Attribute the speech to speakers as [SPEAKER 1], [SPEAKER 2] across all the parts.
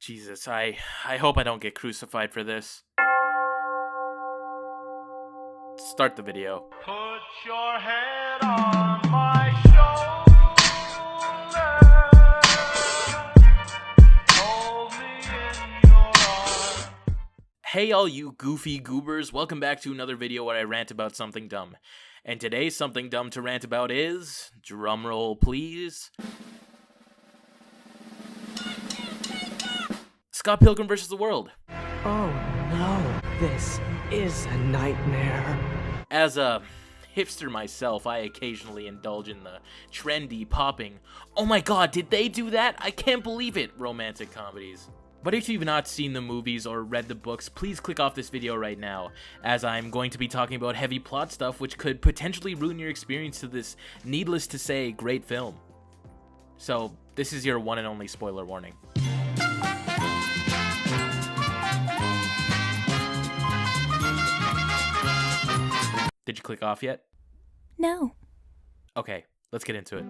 [SPEAKER 1] Jesus, I hope I don't get crucified for this. Start the video.
[SPEAKER 2] Put your head on my shoulder. Hold me in your arms.
[SPEAKER 1] Hey all you goofy goobers, welcome back to another video where I rant about something dumb. And today's something dumb to rant about is, drumroll please, Scott Pilgrim vs. the World.
[SPEAKER 3] Oh no, this is a nightmare.
[SPEAKER 1] As a hipster myself, I occasionally indulge in the trendy, popping, oh my god, did they do that? I can't believe it, romantic comedies. But if you've not seen the movies or read the books, please click off this video right now, as I'm going to be talking about heavy plot stuff which could potentially ruin your experience to this, needless to say, great film. So, this is your one and only spoiler warning. Did you click off yet?
[SPEAKER 4] No.
[SPEAKER 1] Okay, let's get into it.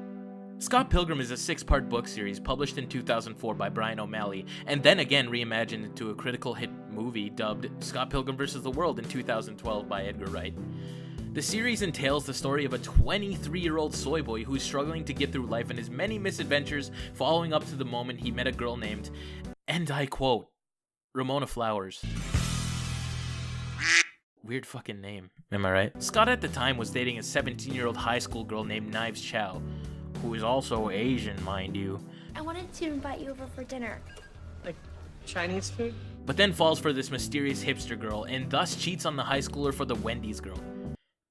[SPEAKER 1] Scott Pilgrim is a 6-part book series published in 2004 by Brian O'Malley, and then again reimagined into a critical hit movie dubbed Scott Pilgrim vs. the World in 2012 by Edgar Wright. The series entails the story of a 23-year-old soy boy who's struggling to get through life and his many misadventures following up to the moment he met a girl named, and I quote, Ramona Flowers. Weird fucking name, am I right? Scott at the time was dating a 17-year-old high school girl named Knives Chow, who is also Asian, mind you.
[SPEAKER 4] I wanted to invite you over for dinner.
[SPEAKER 3] Like Chinese food?
[SPEAKER 1] But then falls for this mysterious hipster girl, and thus cheats on the high schooler for the Wendy's girl.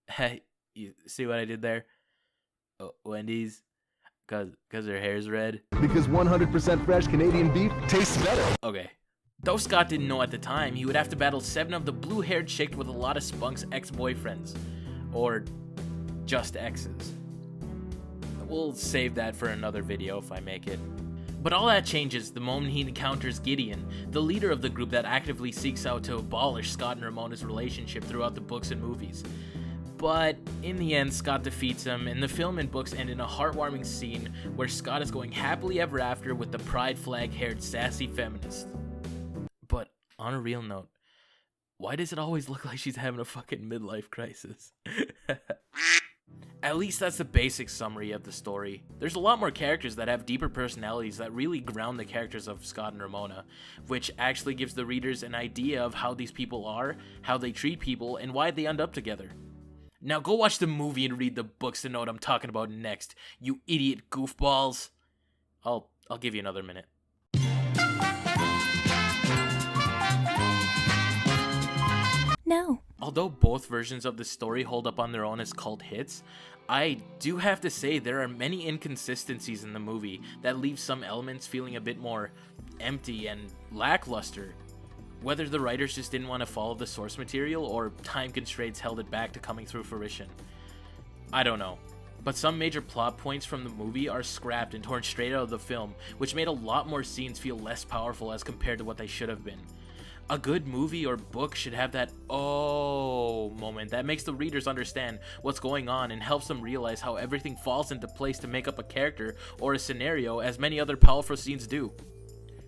[SPEAKER 1] Hey, you see what I did there? Oh, Wendy's? Cause her hair's red?
[SPEAKER 5] Because 100% fresh Canadian beef tastes better.
[SPEAKER 1] Okay. Though Scott didn't know at the time, he would have to battle 7 of the blue-haired chicks with a lot of Spunk's ex-boyfriends. Or just exes. We'll save that for another video if I make it. But all that changes the moment he encounters Gideon, the leader of the group that actively seeks out to abolish Scott and Ramona's relationship throughout the books and movies. But in the end, Scott defeats him, and the film and books end in a heartwarming scene where Scott is going happily ever after with the pride flag-haired sassy feminist. But on a real note, why does it always look like she's having a fucking midlife crisis? At least that's the basic summary of the story. There's a lot more characters that have deeper personalities that really ground the characters of Scott and Ramona, which actually gives the readers an idea of how these people are, how they treat people, and why they end up together. Now go watch the movie and read the books to know what I'm talking about next, you idiot goofballs. I'll give you another minute.
[SPEAKER 4] No.
[SPEAKER 1] Although both versions of the story hold up on their own as cult hits, I do have to say there are many inconsistencies in the movie that leave some elements feeling a bit more empty and lackluster. Whether the writers just didn't want to follow the source material or time constraints held it back to coming through fruition. I don't know. But some major plot points from the movie are scrapped and torn straight out of the film, which made a lot more scenes feel less powerful as compared to what they should have been. A good movie or book should have that oh moment that makes the readers understand what's going on and helps them realize how everything falls into place to make up a character or a scenario, as many other powerful scenes do.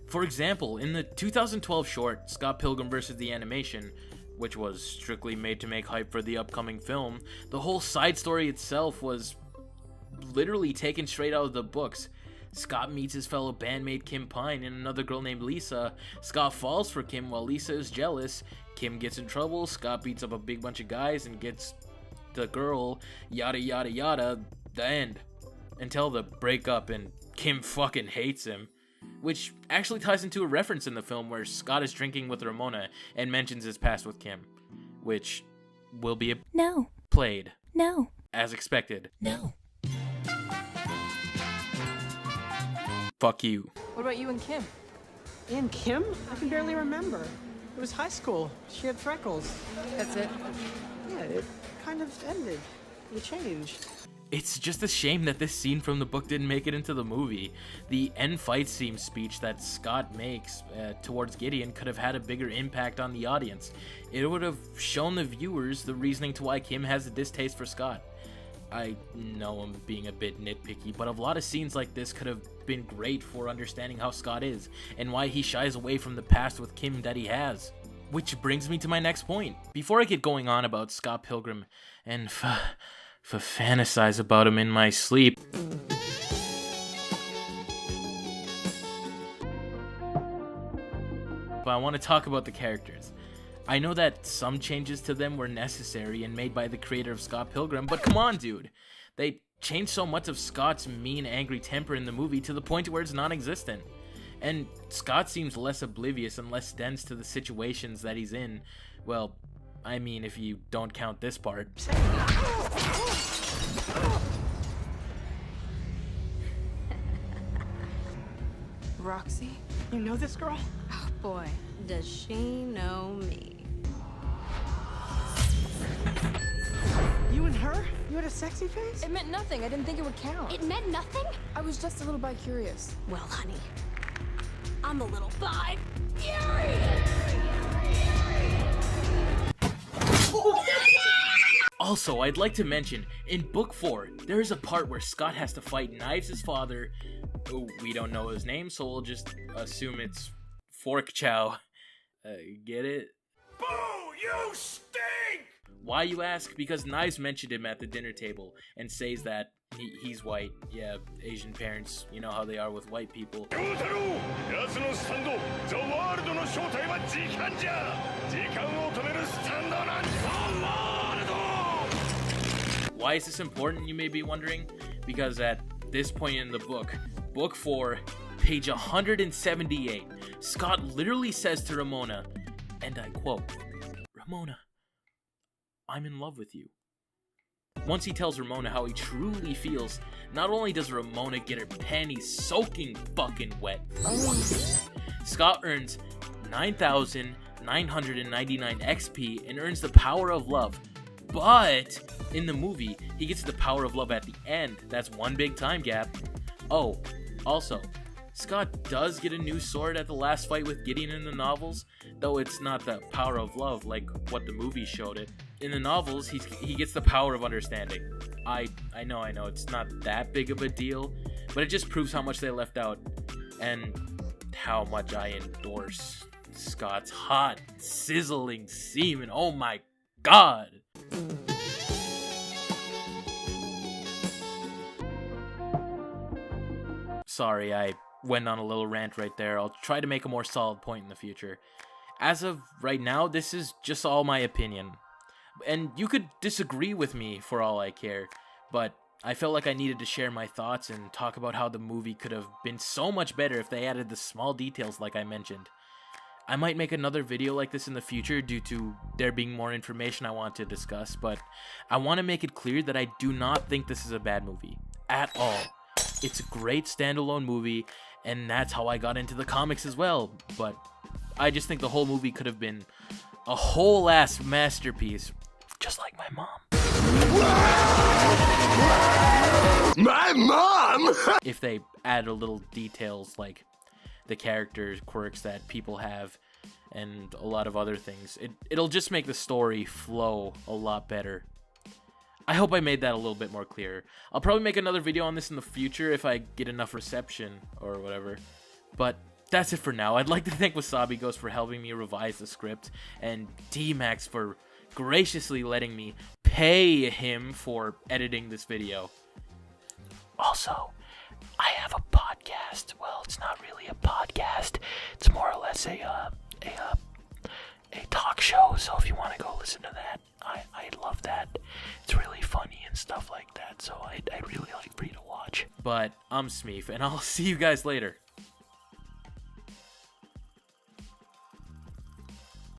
[SPEAKER 1] For example, in the 2012 short, Scott Pilgrim vs. the Animation, which was strictly made to make hype for the upcoming film, the whole side story itself was literally taken straight out of the books. Scott meets his fellow bandmate Kim Pine and another girl named Lisa. Scott falls for Kim while Lisa is jealous. Kim gets in trouble. Scott beats up a big bunch of guys and gets the girl. Yada yada yada. The end. Until the breakup and Kim fucking hates him. Which actually ties into a reference in the film where Scott is drinking with Ramona and mentions his past with Kim. Which will be
[SPEAKER 4] No.
[SPEAKER 1] played.
[SPEAKER 4] No.
[SPEAKER 1] As expected.
[SPEAKER 4] No.
[SPEAKER 1] Fuck you.
[SPEAKER 6] What about you and Kim?
[SPEAKER 3] And Kim? I can barely remember. It was high school. She had freckles.
[SPEAKER 6] That's it?
[SPEAKER 3] Yeah, it kind of ended. You changed.
[SPEAKER 1] It's just a shame that this scene from the book didn't make it into the movie. The end fight scene speech that Scott makes towards Gideon could have had a bigger impact on the audience. It would have shown the viewers the reasoning to why Kim has a distaste for Scott. I know I'm being a bit nitpicky, but a lot of scenes like this could have been great for understanding how Scott is, and why he shies away from the past with Kim that he has. Which brings me to my next point. Before I get going on about Scott Pilgrim and fantasize about him in my sleep, but I want to talk about the characters. I know that some changes to them were necessary and made by the creator of Scott Pilgrim, but come on, dude. They changed so much of Scott's mean, angry temper in the movie to the point where it's non-existent. And Scott seems less oblivious and less dense to the situations that he's in. Well, I mean, if you don't count this part.
[SPEAKER 3] Roxy, you know this girl?
[SPEAKER 6] Oh boy, does she know me.
[SPEAKER 3] You and her? You had a sexy face?
[SPEAKER 7] It meant nothing. I didn't think it would count.
[SPEAKER 4] It meant nothing?
[SPEAKER 7] I was just a little bi-curious.
[SPEAKER 6] Well, honey, I'm a little bi.
[SPEAKER 1] Also, I'd like to mention, in book 4, there is a part where Scott has to fight Knives' father. Oh, we don't know his name, so we'll just assume it's Fork Chow. Get it?
[SPEAKER 2] Boo! You stink!
[SPEAKER 1] Why, you ask? Because Knives mentioned him at the dinner table and says that he's white. Yeah, Asian parents, you know how they are with white people. Why is this important, you may be wondering? Because at this point in the book, book 4, page 178, Scott literally says to Ramona, and I quote, "Ramona, I'm in love with you." Once he tells Ramona how he truly feels, not only does Ramona get her panties soaking fucking wet, Scott earns 9,999 XP and earns the power of love. But in the movie, he gets the power of love at the end. That's one big time gap. Oh, also, Scott does get a new sword at the last fight with Gideon in the novels, though it's not the power of love like what the movie showed it. In the novels, he gets the power of understanding. I know, it's not that big of a deal, but it just proves how much they left out, and how much I endorse Scott's hot, sizzling semen. Oh my god! Sorry, I went on a little rant right there. I'll try to make a more solid point in the future. As of right now, this is just all my opinion. And you could disagree with me for all I care, but I felt like I needed to share my thoughts and talk about how the movie could have been so much better if they added the small details like I mentioned. I might make another video like this in the future due to there being more information I want to discuss, but I want to make it clear that I do not think this is a bad movie. At all. It's a great standalone movie, and that's how I got into the comics as well, but I just think the whole movie could have been a whole ass masterpiece, just like my mom.
[SPEAKER 5] My mom!
[SPEAKER 1] If they add a little details like the character quirks that people have and a lot of other things, it'll just make the story flow a lot better. I hope I made that a little bit more clear. I'll probably make another video on this in the future if I get enough reception or whatever. But that's it for now. I'd like to thank Wasabi Ghost for helping me revise the script, and D-Max for graciously letting me pay him for editing this video. Also, I have a podcast. Well, it's not really a podcast. It's more or less a talk show, so if you want to go listen to that, I'd love that. It's really funny and stuff like that, so I'd really like for you to watch. But I'm Smeef, and I'll see you guys later.